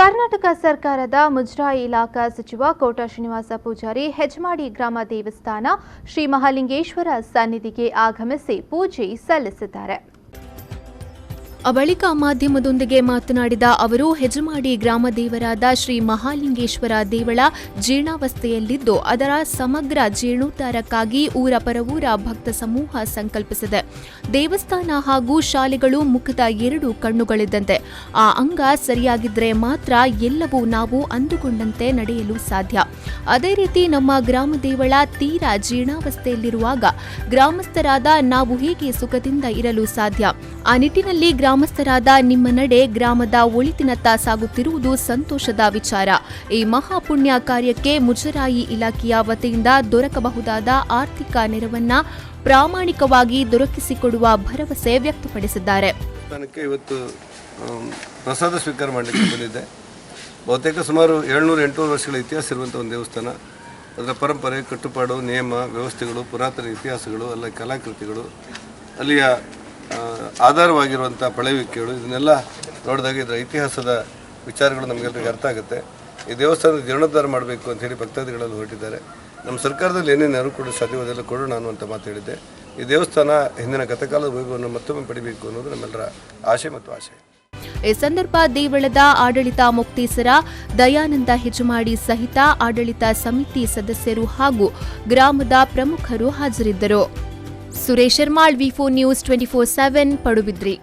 ಕರ್ನಾಟಕ ಸರ್ಕಾರದ ಮುಜರಾಯಿ ಇಲಾಖಾ ಸಚಿವ ಕೋಟ ಶ್ರೀನಿವಾಸ ಪೂಜಾರಿ ಹೆಜ್ಮಾಡಿ ಗ್ರಾಮ ದೇವಸ್ಥಾನ ಶ್ರೀ ಮಹಾಲಿಂಗೇಶ್ವರ ಸನ್ನಿಧಿಗೆ ಆಗಮಿಸಿ ಪೂಜೆ ಸಲ್ಲಿಸಿದ್ದಾರೆ. ಬಳಿಕ ಮಾಧ್ಯಮದೊಂದಿಗೆ ಮಾತನಾಡಿದ ಅವರು, ಹೆಜ್ಮಾಡಿ ಗ್ರಾಮ ದೇವರಾದ ಶ್ರೀ ಮಹಾಲಿಂಗೇಶ್ವರ ದೇವಳ ಜೀರ್ಣಾವಸ್ಥೆಯಲ್ಲಿದ್ದು ಅದರ ಸಮಗ್ರ ಜೀರ್ಣೋದ್ಧಾರಕ್ಕಾಗಿ ಊರ ಪರವೂರ ಭಕ್ತ ಸಮೂಹ ಸಂಕಲ್ಪಿಸಿದೆ. ದೇವಸ್ಥಾನ ಹಾಗೂ ಶಾಲೆಗಳು ಮುಖದ ಎರಡು ಕಣ್ಣುಗಳಿದ್ದಂತೆ. ಆ ಅಂಗ ಸರಿಯಾಗಿದ್ದರೆ ಮಾತ್ರ ಎಲ್ಲವೂ ನಾವು ಅಂದುಕೊಂಡಂತೆ ನಡೆಯಲು ಸಾಧ್ಯ. ಅದೇ ರೀತಿ ನಮ್ಮ ಗ್ರಾಮ ದೇವಳ ತೀರಾ ಜೀರ್ಣಾವಸ್ಥೆಯಲ್ಲಿರುವಾಗ ಗ್ರಾಮಸ್ಥರಾದ ನಾವು ಹೇಗೆ ಸುಖದಿಂದ ಇರಲು ಸಾಧ್ಯ? ಆ ನಿಟ್ಟಿನಲ್ಲಿ ಗ್ರಾಮಸ್ಥರಾದ ನಿಮ್ಮ ನಡೆ ಗ್ರಾಮದ ಒಳಿತಿನತ್ತ ಸಾಗುತ್ತಿರುವುದು ಸಂತೋಷದ ವಿಚಾರ. ಈ ಮಹಾಪುಣ್ಯ ಕಾರ್ಯಕ್ಕೆ ಮುಜರಾಯಿ ಇಲಾಖೆಯ ವತಿಯಿಂದ ದೊರಕಬಹುದಾದ ಆರ್ಥಿಕ ನೆರವನ್ನ ಪ್ರಾಮಾಣಿಕವಾಗಿ ದೊರಕಿಸಿಕೊಡುವ ಭರವಸೆ ವ್ಯಕ್ತಪಡಿಸಿದ್ದಾರೆ. ಇವತ್ತು ಪ್ರಸಾದ ಸ್ವೀಕಾರ ಮಾಡಲಿಕ್ಕೆ ಬಂದಿದೆ. ಬಹುತೇಕ ಸುಮಾರು 700-800 ವರ್ಷಗಳ ಇತಿಹಾಸ ಇರುವಂಥ ಒಂದು ದೇವಸ್ಥಾನ. ಅದರ ಪರಂಪರೆ, ಕಟ್ಟುಪಾಡು, ನಿಯಮ, ವ್ಯವಸ್ಥೆಗಳು, ಪುರಾತನ ಇತಿಹಾಸಗಳು, ಅಲ್ಲ ಕಲಾಕೃತಿಗಳು, ಅಲ್ಲಿಯ ಆಧಾರವಾಗಿರುವಂಥ ಪಳೆಯುವಿಕೆಗಳು, ಇದನ್ನೆಲ್ಲ ನೋಡಿದಾಗ ಇದರ ಇತಿಹಾಸದ ವಿಚಾರಗಳು ನಮಗೆಲ್ಲರಿಗೂ ಅರ್ಥ ಆಗುತ್ತೆ. ಈ ದೇವಸ್ಥಾನದ ಜೀರ್ಣೋದ್ಧಾರ ಮಾಡಬೇಕು ಅಂತ ಹೇಳಿ ಭಕ್ತಾದಿಗಳಲ್ಲಿ ಹೊರಟಿದ್ದಾರೆ. ನಮ್ಮ ಸರ್ಕಾರದಲ್ಲಿ ಏನೇನು ನೆರವು ಕೊಡಲು ಸಾಧ್ಯವದೆಲ್ಲ ಕೊಡೋಣ ಅನ್ನುವಂಥ ಮಾತು ಹೇಳಿದೆ. ಈ ದೇವಸ್ಥಾನ ಹಿಂದಿನ ಗತಕಾಲದ ವೈಭವವನ್ನು ಮತ್ತೊಮ್ಮೆ ಪಡಿಬೇಕು ಅನ್ನೋದು ನಮ್ಮೆಲ್ಲರ ಆಶೆ ಮತ್ತು ಆಶೆ. ಈ ಸಂದರ್ಭ ದೇವಳದ ಆಡಳಿತ ಮುಕ್ತೇಸರ ದಯಾನಂದ ಹೆಜ್ಮಾಡಿ ಸಹಿತ ಆಡಳಿತ ಸಮಿತಿ ಸದಸ್ಯರು ಹಾಗೂ ಗ್ರಾಮದ ಪ್ರಮುಖರು ಹಾಜರಿದ್ದರು. ಸುರೇಶ್ ಶರ್ಮಾಳ್, ವಿ4 ನ್ಯೂಸ್ 24/7 ಪಡುಬಿದ್ರಿ.